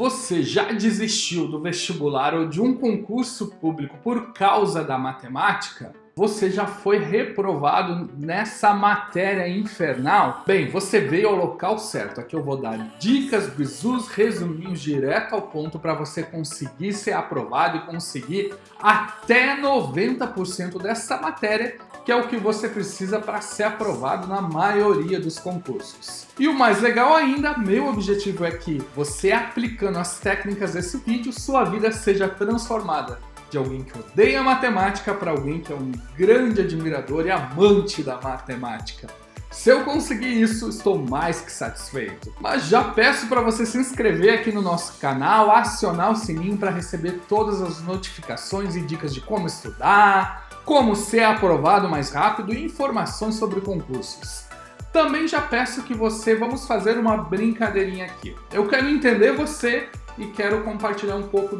Você já desistiu do vestibular ou de um concurso público por causa da matemática? Você já foi reprovado nessa matéria infernal? Bem, você veio ao local certo. Aqui eu vou dar dicas, bizus, resuminhos direto ao ponto para você conseguir ser aprovado e conseguir até 90% dessa matéria, que é o que você precisa para ser aprovado na maioria dos concursos. E o mais legal ainda, meu objetivo é que você, aplicando as técnicas desse vídeo, sua vida seja transformada de alguém que odeia matemática para alguém que é um grande admirador e amante da matemática. Se eu conseguir isso, estou mais que satisfeito. Mas já peço para você se inscrever aqui no nosso canal, acionar o sininho para receber todas as notificações e dicas de como estudar, como ser aprovado mais rápido e informações sobre concursos. Também já peço que vamos fazer uma brincadeirinha aqui. Eu quero entender você e quero compartilhar um pouco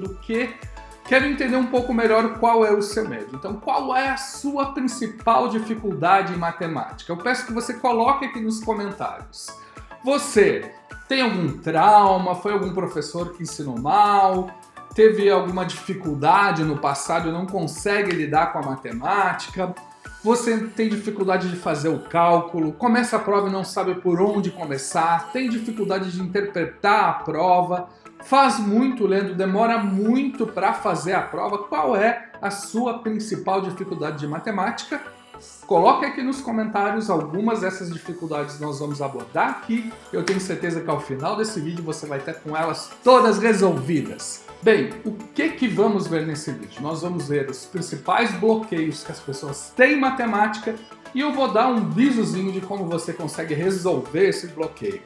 quero entender um pouco melhor qual é o seu médio. Então, qual é a sua principal dificuldade em matemática? Eu peço que você coloque aqui nos comentários. Você tem algum trauma? Foi algum professor que ensinou mal? Teve alguma dificuldade no passado e não consegue lidar com a matemática? Você tem dificuldade de fazer o cálculo, começa a prova e não sabe por onde começar, tem dificuldade de interpretar a prova, faz muito lendo, demora muito para fazer a prova. Qual é a sua principal dificuldade de matemática? Coloque aqui nos comentários algumas dessas dificuldades nós vamos abordar aqui. Eu tenho certeza que ao final desse vídeo você vai ter com elas todas resolvidas. Bem, o que vamos ver nesse vídeo? Nós vamos ver os principais bloqueios que as pessoas têm em matemática e eu vou dar um bizuzinho de como você consegue resolver esse bloqueio.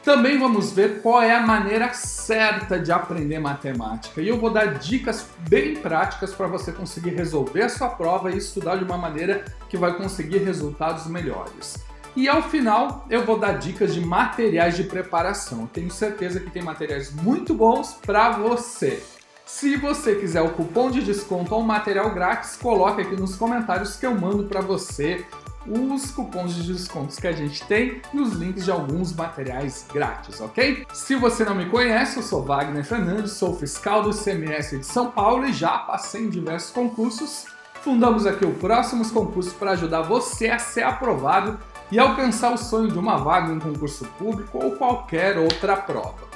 Também vamos ver qual é a maneira certa de aprender matemática e eu vou dar dicas bem práticas para você conseguir resolver a sua prova e estudar de uma maneira que vai conseguir resultados melhores. E ao final eu vou dar dicas de materiais de preparação. Eu tenho certeza que tem materiais muito bons para você. Se você quiser o cupom de desconto ou um material grátis, coloque aqui nos comentários que eu mando para você os cupons de descontos que a gente tem e os links de alguns materiais grátis, ok? Se você não me conhece, eu sou Wagner Fernandes, sou fiscal do ICMS de São Paulo e já passei em diversos concursos. Fundamos aqui o Próximos Concursos para ajudar você a ser aprovado e alcançar o sonho de uma vaga em um concurso público ou qualquer outra prova.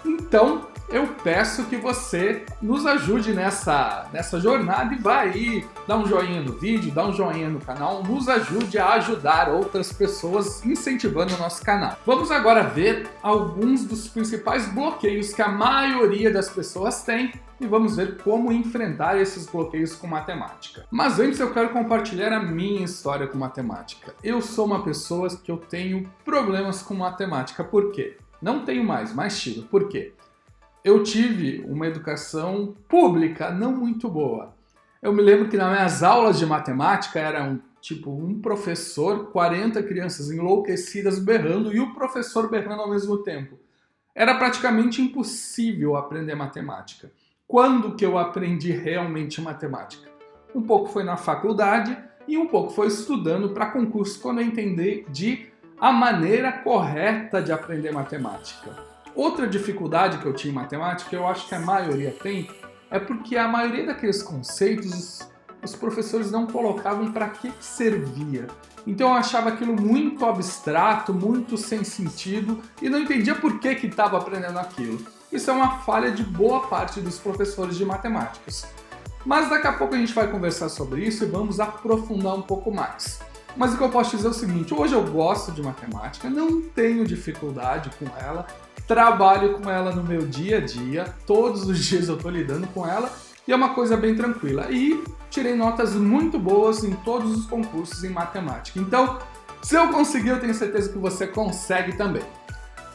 Então, eu peço que você nos ajude nessa jornada e vai aí, dá um joinha no vídeo, dá um joinha no canal, nos ajude a ajudar outras pessoas incentivando o nosso canal. Vamos agora ver alguns dos principais bloqueios que a maioria das pessoas tem e vamos ver como enfrentar esses bloqueios com matemática. Mas antes eu quero compartilhar a minha história com matemática. Eu sou uma pessoa que eu tenho problemas com matemática. Por quê? Não tenho mais tive. Por quê? Eu tive uma educação pública não muito boa. Eu me lembro que nas minhas aulas de matemática eram tipo um professor, 40 crianças enlouquecidas berrando e o professor berrando ao mesmo tempo. Era praticamente impossível aprender matemática. Quando que eu aprendi realmente matemática? Um pouco foi na faculdade e um pouco foi estudando para concurso quando eu entendi a maneira correta de aprender matemática. Outra dificuldade que eu tinha em matemática, eu acho que a maioria tem, é porque a maioria daqueles conceitos os professores não colocavam para que servia. Então eu achava aquilo muito abstrato, muito sem sentido e não entendia por que estava aprendendo aquilo. Isso é uma falha de boa parte dos professores de matemáticas. Mas daqui a pouco a gente vai conversar sobre isso e vamos aprofundar um pouco mais. Mas o que eu posso dizer é o seguinte, hoje eu gosto de matemática, não tenho dificuldade com ela, trabalho com ela no meu dia a dia, todos os dias eu estou lidando com ela e é uma coisa bem tranquila. E tirei notas muito boas em todos os concursos em matemática. Então, se eu conseguir, eu tenho certeza que você consegue também.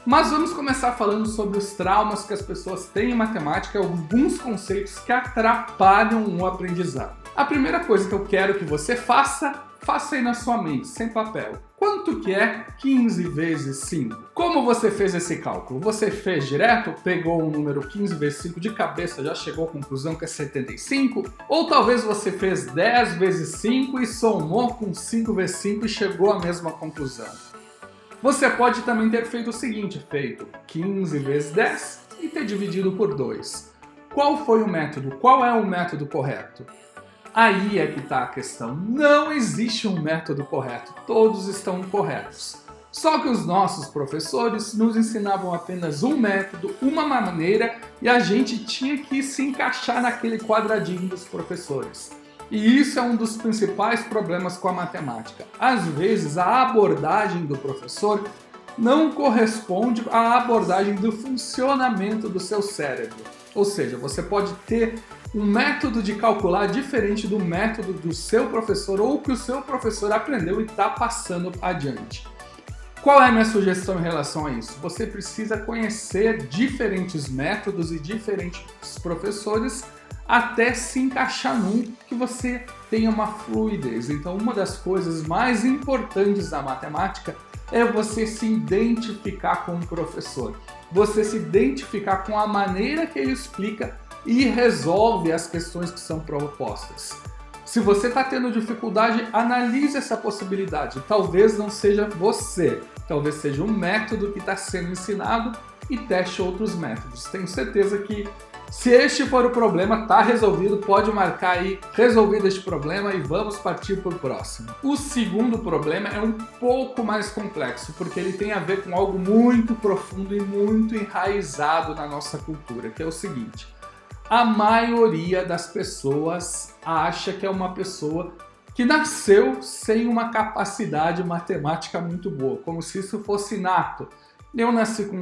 Mas vamos começar falando sobre os traumas que as pessoas têm em matemática e alguns conceitos que atrapalham o aprendizado. A primeira coisa que eu quero que você faça aí na sua mente, sem papel. Quanto que é 15 vezes 5? Como você fez esse cálculo? Você fez direto? Pegou o número 15 vezes 5 de cabeça, já chegou à conclusão que é 75? Ou talvez você fez 10 vezes 5 e somou com 5 vezes 5 e chegou à mesma conclusão? Você pode também ter feito o seguinte, feito 15 vezes 10 e ter dividido por 2. Qual foi o método? Qual é o método correto? Aí é que está a questão. Não existe um método correto, todos estão corretos. Só que os nossos professores nos ensinavam apenas um método, uma maneira, e a gente tinha que se encaixar naquele quadradinho dos professores. E isso é um dos principais problemas com a matemática. Às vezes a abordagem do professor não corresponde à abordagem do funcionamento do seu cérebro. Ou seja, você pode ter um método de calcular diferente do método do seu professor ou que o seu professor aprendeu e está passando adiante. Qual é a minha sugestão em relação a isso? Você precisa conhecer diferentes métodos e diferentes professores até se encaixar num que você tenha uma fluidez. Então, uma das coisas mais importantes da matemática é você se identificar com o professor. Você se identificar com a maneira que ele explica e resolve as questões que são propostas. Se você está tendo dificuldade, analise essa possibilidade. Talvez não seja você, talvez seja um método que está sendo ensinado e teste outros métodos. Tenho certeza que se este for o problema, está resolvido, pode marcar aí resolvido este problema e vamos partir para o próximo. O segundo problema é um pouco mais complexo, porque ele tem a ver com algo muito profundo e muito enraizado na nossa cultura, que é o seguinte: a maioria das pessoas acha que é uma pessoa que nasceu sem uma capacidade matemática muito boa, como se isso fosse inato. Eu nasci com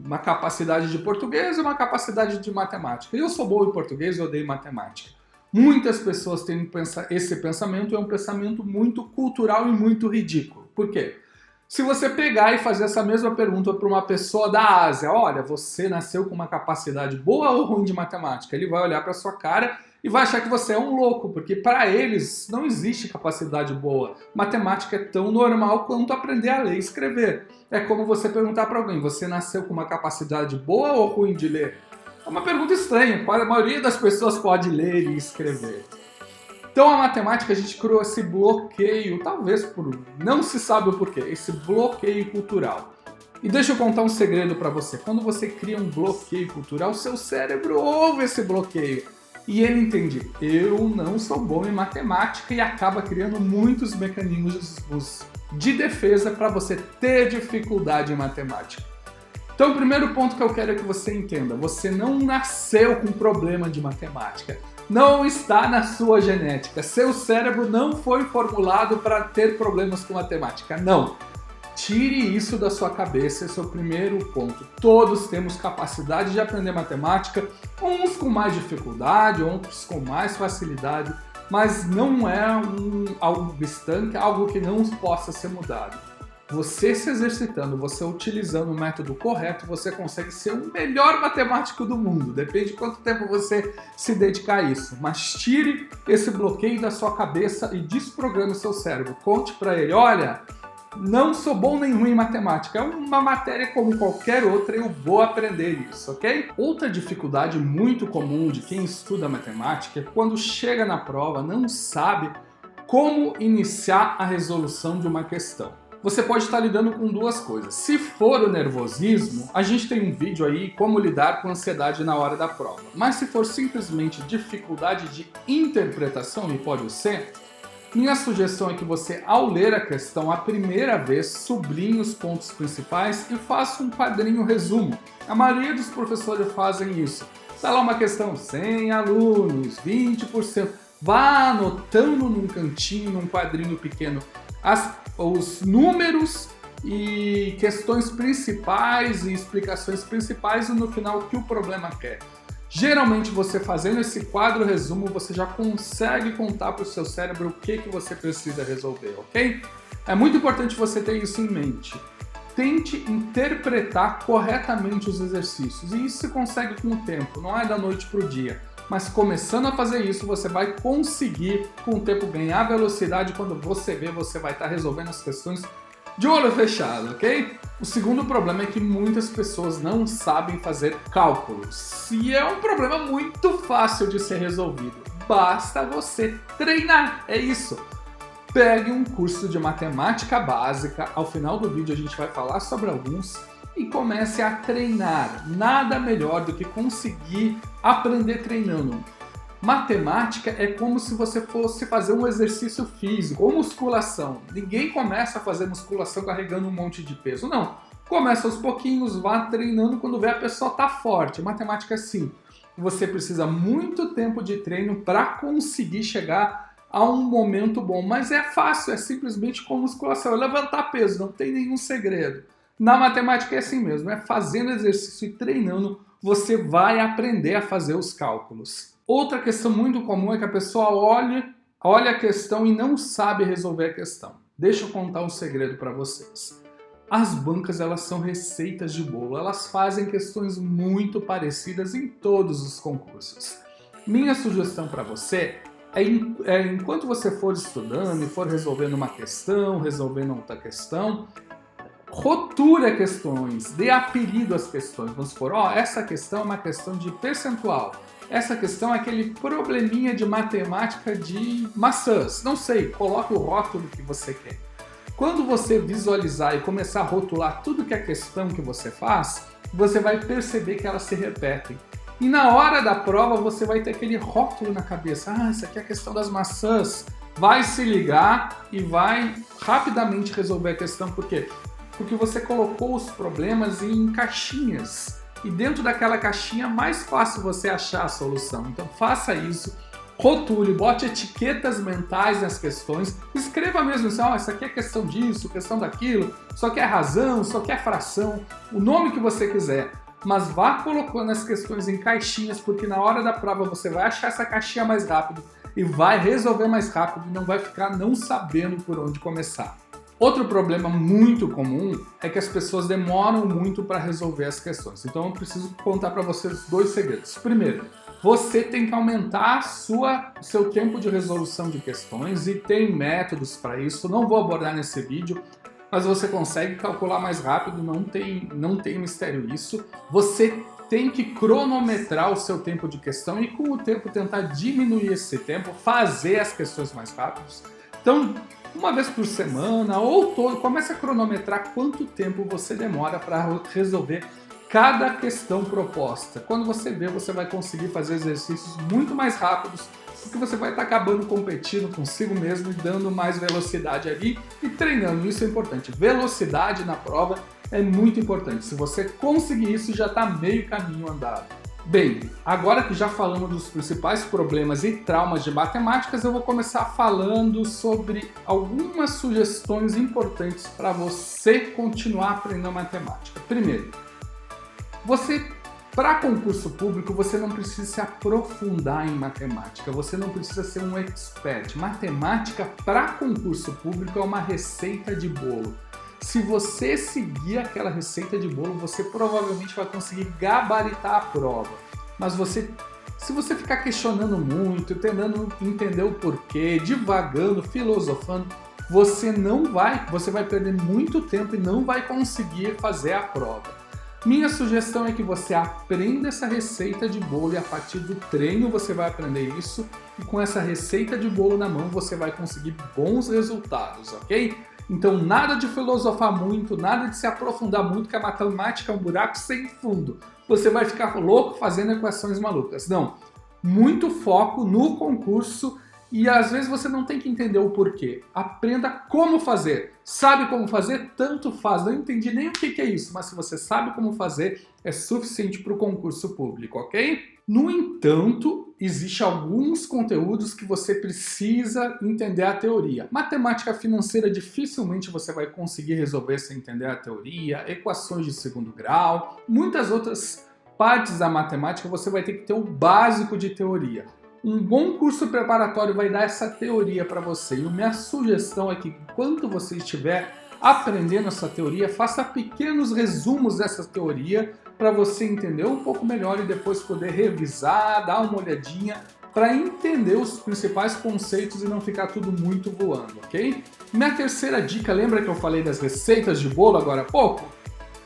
uma capacidade de português e uma capacidade de matemática. Eu sou bom em português e odeio matemática. Muitas pessoas têm esse pensamento, é um pensamento muito cultural e muito ridículo. Por quê? Se você pegar e fazer essa mesma pergunta para uma pessoa da Ásia, olha, você nasceu com uma capacidade boa ou ruim de matemática? Ele vai olhar para sua cara e vai achar que você é um louco, porque para eles não existe capacidade boa. Matemática é tão normal quanto aprender a ler e escrever. É como você perguntar para alguém, você nasceu com uma capacidade boa ou ruim de ler? É uma pergunta estranha, a maioria das pessoas pode ler e escrever. Então a matemática, a gente criou esse bloqueio, talvez por não se sabe o porquê, esse bloqueio cultural. E deixa eu contar um segredo para você. Quando você cria um bloqueio cultural, seu cérebro ouve esse bloqueio. E ele entende, eu não sou bom em matemática, e acaba criando muitos mecanismos de defesa para você ter dificuldade em matemática. Então o primeiro ponto que eu quero é que você entenda, você não nasceu com problema de matemática. Não está na sua genética. Seu cérebro não foi formulado para ter problemas com matemática. Não. Tire isso da sua cabeça, esse é o primeiro ponto. Todos temos capacidade de aprender matemática, uns com mais dificuldade, outros com mais facilidade, mas não é algo estanque, algo que não possa ser mudado. Você se exercitando, você utilizando o método correto, você consegue ser o melhor matemático do mundo. Depende de quanto tempo você se dedicar a isso. Mas tire esse bloqueio da sua cabeça e desprograme o seu cérebro. Conte para ele, olha, não sou bom nem ruim em matemática, é uma matéria como qualquer outra, eu vou aprender isso, ok? Outra dificuldade muito comum de quem estuda matemática é quando chega na prova não sabe como iniciar a resolução de uma questão. Você pode estar lidando com duas coisas. Se for o nervosismo, a gente tem um vídeo aí como lidar com ansiedade na hora da prova. Mas se for simplesmente dificuldade de interpretação, e pode ser, minha sugestão é que você, ao ler a questão a primeira vez, sublinhe os pontos principais e faça um quadrinho resumo. A maioria dos professores fazem isso. Está lá uma questão, 100 alunos, 20%. Vá anotando num cantinho, num quadrinho pequeno, os números e questões principais e explicações principais e no final o que o problema quer. Geralmente você fazendo esse quadro resumo, você já consegue contar para o seu cérebro o que você precisa resolver, ok? É muito importante você ter isso em mente. Tente interpretar corretamente os exercícios, e isso se consegue com o tempo, não é da noite para o dia. Mas começando a fazer isso, você vai conseguir, com o tempo, ganhar velocidade. Quando você vê, você vai estar resolvendo as questões de olho fechado, ok? O segundo problema é que muitas pessoas não sabem fazer cálculos. E é um problema muito fácil de ser resolvido. Basta você treinar, é isso. Pegue um curso de matemática básica. Ao final do vídeo a gente vai falar sobre alguns. e comece a treinar. Nada melhor do que conseguir aprender treinando. Matemática é como se você fosse fazer um exercício físico ou musculação. Ninguém começa a fazer musculação carregando um monte de peso, não. Começa aos pouquinhos, vá treinando, quando vê a pessoa tá forte. Matemática é assim, você precisa muito tempo de treino para conseguir chegar a um momento bom, mas é fácil, é simplesmente com musculação, é levantar peso, não tem nenhum segredo. Na matemática é assim mesmo, é fazendo exercício e treinando, você vai aprender a fazer os cálculos. Outra questão muito comum é que a pessoa olha a questão e não sabe resolver a questão. Deixa eu contar um segredo para vocês. As bancas, elas são receitas de bolo, elas fazem questões muito parecidas em todos os concursos. Minha sugestão para você é enquanto você for estudando e for resolvendo uma questão, resolvendo outra questão, rotule questões, dê apelido às questões. Vamos supor, essa questão é uma questão de percentual. Essa questão é aquele probleminha de matemática de maçãs. Não sei, coloque o rótulo que você quer. Quando você visualizar e começar a rotular tudo que é questão que você faz, você vai perceber que elas se repetem. E na hora da prova você vai ter aquele rótulo na cabeça. Isso aqui é a questão das maçãs. Vai se ligar e vai rapidamente resolver a questão. Por quê? Porque você colocou os problemas em caixinhas. E dentro daquela caixinha é mais fácil você achar a solução. Então faça isso, rotule, bote etiquetas mentais nas questões, escreva mesmo assim, isso aqui é questão disso, questão daquilo, isso aqui é razão, isso aqui é fração, o nome que você quiser. Mas vá colocando as questões em caixinhas, porque na hora da prova você vai achar essa caixinha mais rápido e vai resolver mais rápido e não vai ficar não sabendo por onde começar. Outro problema muito comum é que as pessoas demoram muito para resolver as questões. Então eu preciso contar para vocês dois segredos. Primeiro, você tem que aumentar seu tempo de resolução de questões e tem métodos para isso. Não vou abordar nesse vídeo, mas você consegue calcular mais rápido, não tem mistério isso. Você tem que cronometrar o seu tempo de questão e com o tempo tentar diminuir esse tempo, fazer as questões mais rápidas. Então, uma vez por semana ou comece a cronometrar quanto tempo você demora para resolver cada questão proposta. Quando você vê, você vai conseguir fazer exercícios muito mais rápidos, porque você vai estar acabando competindo consigo mesmo e dando mais velocidade ali e treinando. Isso é importante. Velocidade na prova é muito importante. Se você conseguir isso, já está meio caminho andado. Bem, agora que já falamos dos principais problemas e traumas de matemáticas, eu vou começar falando sobre algumas sugestões importantes para você continuar aprendendo matemática. Primeiro, para concurso público, você não precisa se aprofundar em matemática, você não precisa ser um expert. Matemática para concurso público é uma receita de bolo. Se você seguir aquela receita de bolo, você provavelmente vai conseguir gabaritar a prova. Mas se você ficar questionando muito, tentando entender o porquê, divagando, filosofando, você vai perder muito tempo e não vai conseguir fazer a prova. Minha sugestão é que você aprenda essa receita de bolo e a partir do treino você vai aprender isso e com essa receita de bolo na mão você vai conseguir bons resultados, ok? Então nada de filosofar muito, nada de se aprofundar muito, que a matemática é um buraco sem fundo. Você vai ficar louco fazendo equações malucas. Não, muito foco no concurso e às vezes você não tem que entender o porquê. Aprenda como fazer. Sabe como fazer? Tanto faz. Não entendi nem o que é isso, mas se você sabe como fazer, é suficiente para o concurso público, ok? No entanto, existem alguns conteúdos que você precisa entender a teoria. Matemática financeira dificilmente você vai conseguir resolver sem entender a teoria, equações de segundo grau, muitas outras partes da matemática você vai ter que ter o básico de teoria. Um bom curso preparatório vai dar essa teoria para você. E a minha sugestão é que enquanto você estiver aprendendo essa teoria, faça pequenos resumos dessa teoria para você entender um pouco melhor e depois poder revisar, dar uma olhadinha para entender os principais conceitos e não ficar tudo muito voando, ok? Minha terceira dica, lembra que eu falei das receitas de bolo agora há pouco?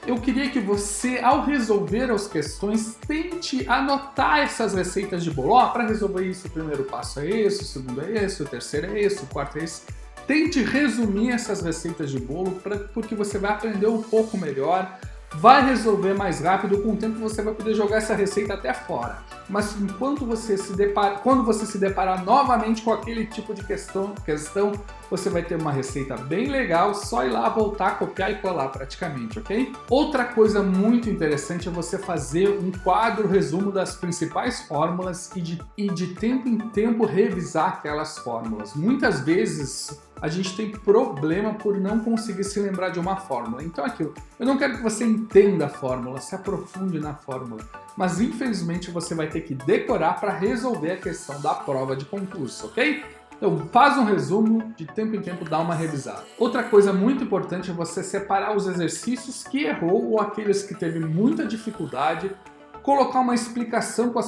Eu queria que você, ao resolver as questões, tente anotar essas receitas de bolo. Para resolver isso, o primeiro passo é esse, o segundo é esse, o terceiro é esse, o quarto é esse. Tente resumir essas receitas de bolo porque você vai aprender um pouco melhor. vai resolver mais rápido, com o tempo você vai poder jogar essa receita até fora. Mas quando você se deparar novamente com aquele tipo de questão, você vai ter uma receita bem legal, só ir lá, voltar, copiar e colar praticamente, ok? Outra coisa muito interessante é você fazer um quadro resumo das principais fórmulas e de tempo em tempo revisar aquelas fórmulas. Muitas vezes a gente tem problema por não conseguir se lembrar de uma fórmula. Então aquilo, eu não quero que você entenda a fórmula, se aprofunde na fórmula, mas infelizmente você vai ter que decorar para resolver a questão da prova de concurso, ok? Então faz um resumo, de tempo em tempo dá uma revisada. Outra coisa muito importante é você separar os exercícios que errou ou aqueles que teve muita dificuldade, colocar uma explicação com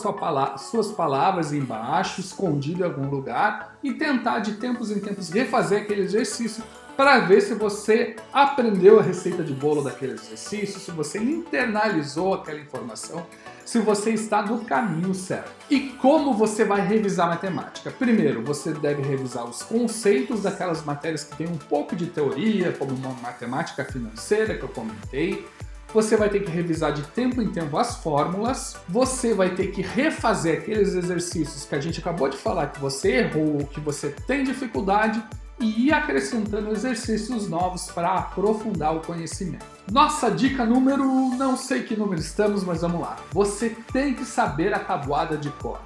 suas palavras embaixo, escondido em algum lugar e tentar de tempos em tempos refazer aquele exercício para ver se você aprendeu a receita de bolo daquele exercício, se você internalizou aquela informação, se você está no caminho certo. E como você vai revisar matemática? Primeiro, você deve revisar os conceitos daquelas matérias que tem um pouco de teoria, como uma matemática financeira que eu comentei. Você vai ter que revisar de tempo em tempo as fórmulas, você vai ter que refazer aqueles exercícios que a gente acabou de falar que você errou ou que você tem dificuldade e ir acrescentando exercícios novos para aprofundar o conhecimento. Nossa dica número, não sei que número estamos, mas vamos lá. Você tem que saber a tabuada de cor.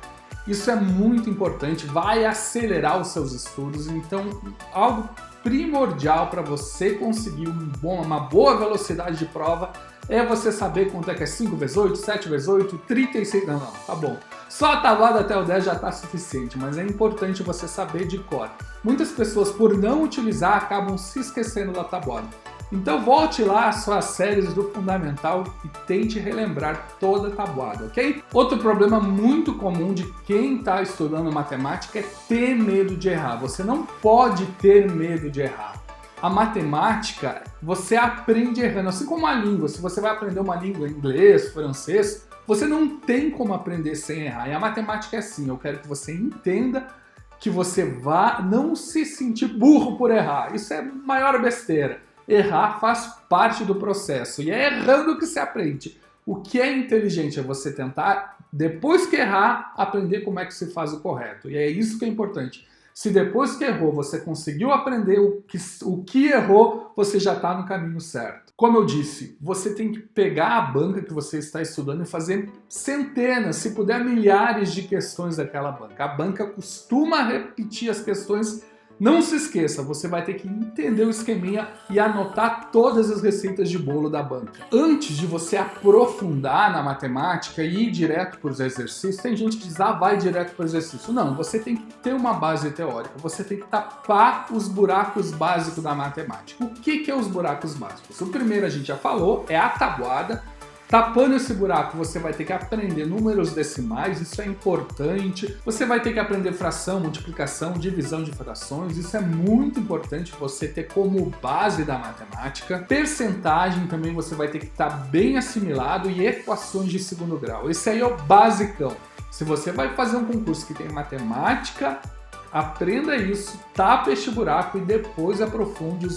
Isso é muito importante, vai acelerar os seus estudos, então algo primordial para você conseguir uma boa velocidade de prova é você saber quanto é que é 5 vezes 8, 7 vezes 8, 36... Não, tá bom. Só a tabuada até o 10 já está suficiente, mas é importante você saber de cor. Muitas pessoas, por não utilizar, acabam se esquecendo da tabuada. Então volte lá às suas séries do Fundamental e tente relembrar toda a tabuada, ok? Outro problema muito comum de quem está estudando matemática é ter medo de errar. Você não pode ter medo de errar. A matemática, você aprende errando, assim como a língua. Se você vai aprender uma língua, inglês, francês, você não tem como aprender sem errar. E a matemática é assim, eu quero que você entenda que você vá não se sentir burro por errar. Isso é maior besteira. Errar faz parte do processo e é errando que se aprende. O que é inteligente é você tentar, depois que errar, aprender como é que se faz o correto. E é isso que é importante. Se depois que errou você conseguiu aprender o que errou, você já está no caminho certo. Como eu disse, você tem que pegar a banca que você está estudando e fazer centenas, se puder milhares de questões daquela banca. A banca costuma repetir as questões. Não se esqueça, você vai ter que entender o esqueminha e anotar todas as receitas de bolo da banca. Antes de você aprofundar na matemática e ir direto para os exercícios, tem gente que diz, vai direto para o exercício. Não, você tem que ter uma base teórica, você tem que tapar os buracos básicos da matemática. O que é os buracos básicos? O primeiro a gente já falou, é a tabuada. Tapando esse buraco, você vai ter que aprender números decimais, isso é importante. Você vai ter que aprender fração, multiplicação, divisão de frações, isso é muito importante você ter como base da matemática. Percentagem também você vai ter que estar bem assimilado e equações de segundo grau. Esse aí é o basicão. Se você vai fazer um concurso que tem matemática, aprenda isso, tapa este buraco e depois aprofunde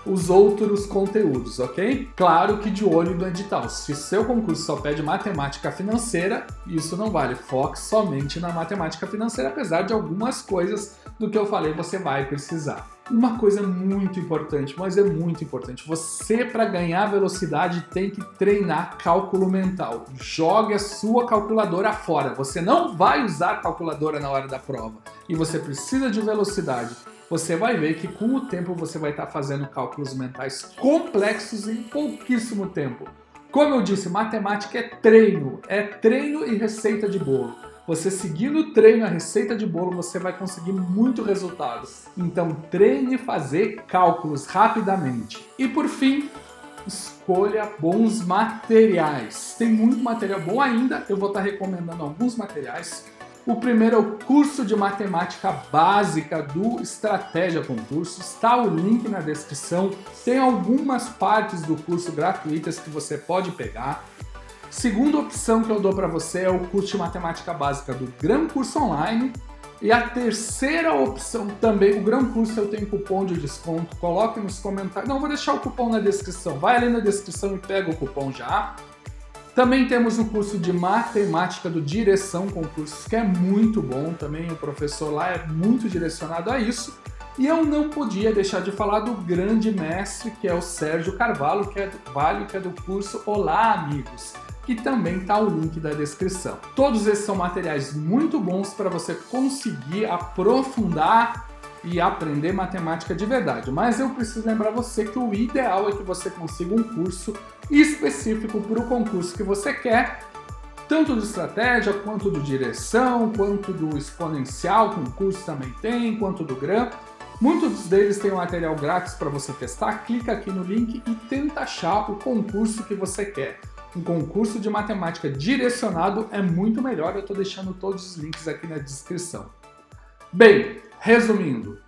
os outros conteúdos, ok? Claro que de olho no edital. Se seu concurso só pede matemática financeira, isso não vale. Foque somente na matemática financeira, apesar de algumas coisas do que eu falei você vai precisar. Uma coisa muito importante, mas é muito importante, você para ganhar velocidade tem que treinar cálculo mental. Jogue a sua calculadora fora. Você não vai usar a calculadora na hora da prova e você precisa de velocidade. Você vai ver que com o tempo você vai estar fazendo cálculos mentais complexos em pouquíssimo tempo. Como eu disse, matemática é treino e receita de bolo. Você seguindo o treino e a receita de bolo, você vai conseguir muito resultado. Então treine fazer cálculos rapidamente. E por fim, escolha bons materiais. Tem muito material bom ainda, eu vou estar recomendando alguns materiais. O primeiro é o curso de matemática básica do Estratégia Concurso, está o link na descrição, tem algumas partes do curso gratuitas que você pode pegar. Segunda opção que eu dou para você é o curso de matemática básica do Gran Curso Online E a terceira opção também, o Gran Curso eu tenho cupom de desconto, coloque nos comentários. Não, vou deixar o cupom na descrição, vai ali na descrição e pega o cupom já. Também temos o curso de matemática do Direção Concursos, que é muito bom também, o professor lá é muito direcionado a isso. E eu não podia deixar de falar do grande mestre, que é o Sérgio Carvalho, que é do curso Olá Amigos, que também está o link da descrição. Todos esses são materiais muito bons para você conseguir aprofundar e aprender matemática de verdade. Mas eu preciso lembrar você que o ideal é que você consiga um curso específico para o concurso que você quer, tanto de estratégia, quanto de direção, quanto do exponencial, que um curso também tem, quanto do GRAM. Muitos deles têm um material grátis para você testar. Clica aqui no link e tenta achar o concurso que você quer. Um concurso de matemática direcionado é muito melhor, eu estou deixando todos os links aqui na descrição. Bem, resumindo,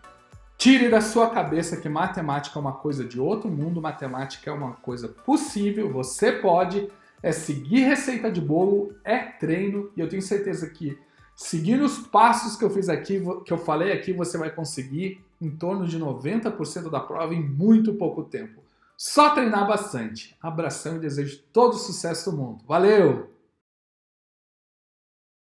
tire da sua cabeça que matemática é uma coisa de outro mundo, matemática é uma coisa possível, você pode, é seguir receita de bolo, é treino, e eu tenho certeza que seguindo os passos que eu fiz aqui, que eu falei aqui, você vai conseguir em torno de 90% da prova em muito pouco tempo. Só treinar bastante. Abração e desejo todo o sucesso do mundo. Valeu!